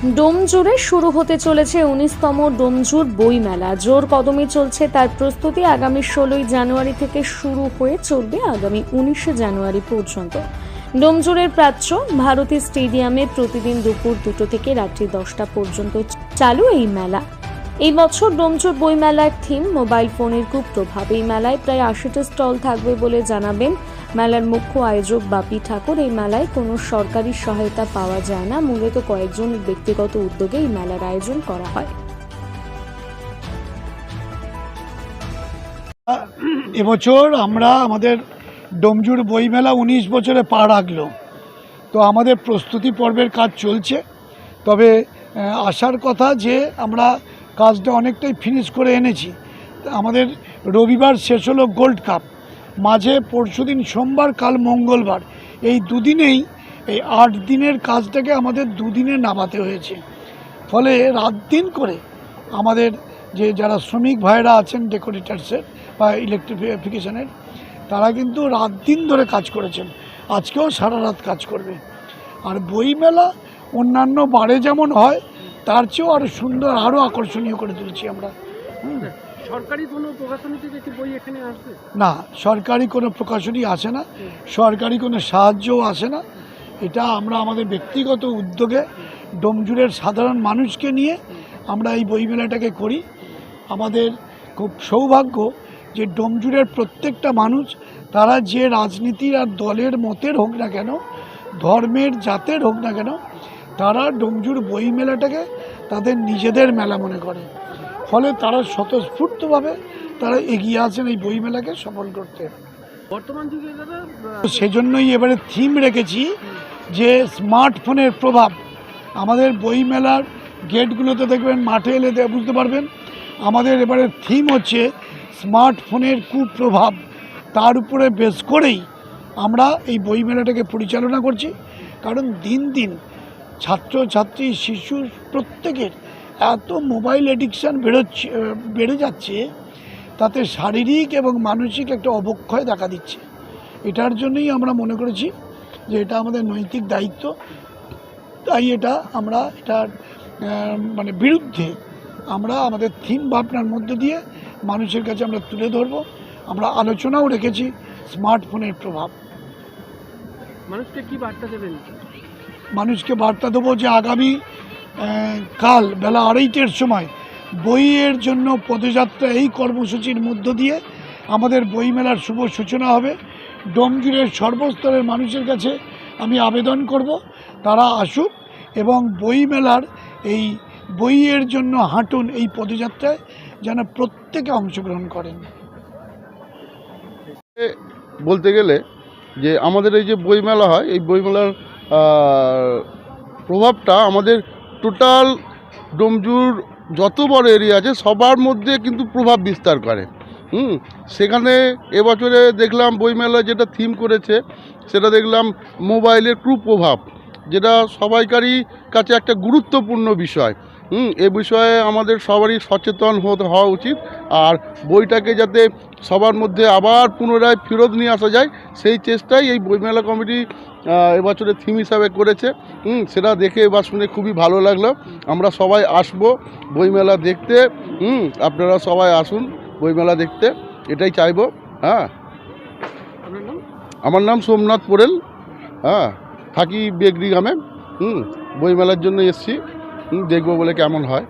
ডোমজুড়ে শুরু হতে চলেছে 19তম ডোমজুর বইমেলা। জোর কদমে চলছে তার প্রস্তুতি। আগামী 16ই জানুয়ারি থেকে শুরু হয়ে চলবে আগামী 19শে জানুয়ারি পর্যন্ত। ডোমজুড়ের প্রাচ্য ভারতী স্টেডিয়ামে প্রতিদিন দুপুর 2টো থেকে রাত্রি 10টা পর্যন্ত চালু এই মেলা। এই বছর ডোমজুর বইমেলার থিম মোবাইল ফোনের কুপ্রভাব। এই মেলায় প্রায় 80টা স্টল থাকবে বলে জানাবেন মেলার মুখ্য আয়োজক বাপি ঠাকুর। এই মেলায় কোনো সরকারি সহায়তা পাওয়া যায় না, মূলত কয়েকজন ব্যক্তিগত উদ্যোগে এই মেলার আয়োজন করা হয়। এবছর আমরা আমাদের ডোমজুর বইমেলা 19 বছরে পা রাখলো। তো আমাদের প্রস্তুতি পর্বের কাজ চলছে। তবে আসার কথা যে আমরা কাজটা অনেকটাই ফিনিশ করে এনেছি। আমাদের রবিবার শেষ হলো গোল্ড কাপ, মাঝে পরশুদিন সোমবার, কাল মঙ্গলবার, এই দুদিনেই এই 8 দিনের কাজটাকে আমাদের দুদিনে নামাতে হয়েছে। ফলে রাত দিন করে আমাদের যে যারা শ্রমিক ভাইরা আছেন ডেকোরেটার্সের বা ইলেকট্রিফিকেশনের, তারা কিন্তু রাত দিন ধরে কাজ করেছেন। আজকেও সারা রাত কাজ করবে। আর বইমেলা অন্যান্য বারে যেমন হয় তার চেয়েও আরও সুন্দর, আরও আকর্ষণীয় করে তুলছি আমরা। সরকারি কোনো প্রকাশনী থেকে কি বই এখানে আসবে? না, সরকারি কোনো প্রকাশনী আসে না, সরকারি কোনো সাহায্যও আসে না। এটা আমরা আমাদের ব্যক্তিগত উদ্যোগে ডোমজুরের সাধারণ মানুষকে নিয়ে আমরা এই বইমেলাটাকে করি। আমাদের খুব সৌভাগ্য যে ডোমজুরের প্রত্যেকটা মানুষ, তারা যে রাজনীতির আর দলের মতের হোক না কেন, ধর্মের জাতের হোক না কেন, তারা ডোমজুর বইমেলাটাকে তাদের নিজেদের মেলা মনে করে। ফলে তারা স্বতঃস্ফূর্তভাবে তারা এগিয়ে আসেন এই বইমেলাকে সফল করতে। বর্তমান যুগে দাদা সেজন্যই এবারে থিম রেখেছি যে স্মার্টফোনের প্রভাব। আমাদের বইমেলার গেটগুলোতে দেখবেন, মাঠে এলে বুঝতে পারবেন, আমাদের এবারে থিম হচ্ছে স্মার্টফোনের কুপ্রভাব। তার উপরে বেস করেই আমরা এই বইমেলাটাকে পরিচালনা করছি। কারণ দিন দিন ছাত্রছাত্রী, শিশু প্রত্যেকের এত মোবাইল অ্যাডিকশান বেড়ে যাচ্ছে, তাতে শারীরিক এবং মানসিক একটা অবক্ষয় দেখা দিচ্ছে। এটার জন্যই আমরা মনে করেছি যে এটা আমাদের নৈতিক দায়িত্ব। তাই এটার বিরুদ্ধে আমরা আমাদের থিম ভাবনার মধ্যে দিয়ে মানুষের কাছে আমরা তুলে ধরবো। আমরা আলোচনাও রেখেছি স্মার্টফোনের প্রভাব। মানুষকে কি বার্তা দেবেন? মানুষকে বার্তা দেবো যে আগামী কাল বেলা 2:30টার সময় বইয়ের জন্য পদযাত্রা, এই কর্মসূচির মধ্য দিয়ে আমাদের বইমেলার শুভ সূচনা হবে। ডোমজুরের সর্বস্তরের মানুষের কাছে আমি আবেদন করব, তারা আসুক এবং বইমেলার এই বইয়ের জন্য হাঁটুন এই পদযাত্রায় যেন প্রত্যেকে অংশগ্রহণ করেন। বলতে গেলে যে আমাদের এই যে বইমেলা হয়, এই বইমেলার প্রভাবটা আমাদের টোটাল ডোমজুর যত বড় এরিয়া আছে সবার মধ্যে কিন্তু প্রভাব বিস্তার করে। সেখানে এবছরে দেখলাম বইমেলা যেটা থিম করেছে সেটা দেখলাম মোবাইলের কুপ্রভাব, যেটা সবাইকারই কাছে একটা গুরুত্বপূর্ণ বিষয়। এ বিষয়ে আমাদের সবারই সচেতন হওয়া উচিত। আর বইটাকে যাতে সবার মধ্যে আবার পুনরায় ফেরত নিয়ে আসা যায়, সেই চেষ্টাই এই বইমেলা কমিটি এবছরের থিম হিসাবে করেছে। সেটা দেখে এবার শুনে খুবই ভালো লাগলো। আমরা সবাই আসবো বইমেলা দেখতে। আপনারা সবাই আসুন বইমেলা দেখতে, এটাই চাইবো। হ্যাঁ, আমার নাম সোমনাথ পোরেল। হ্যাঁ, থাকি বেগরি গ্রামে। বইমেলার জন্য এসছি, দেখবো বলে কেমন হয়।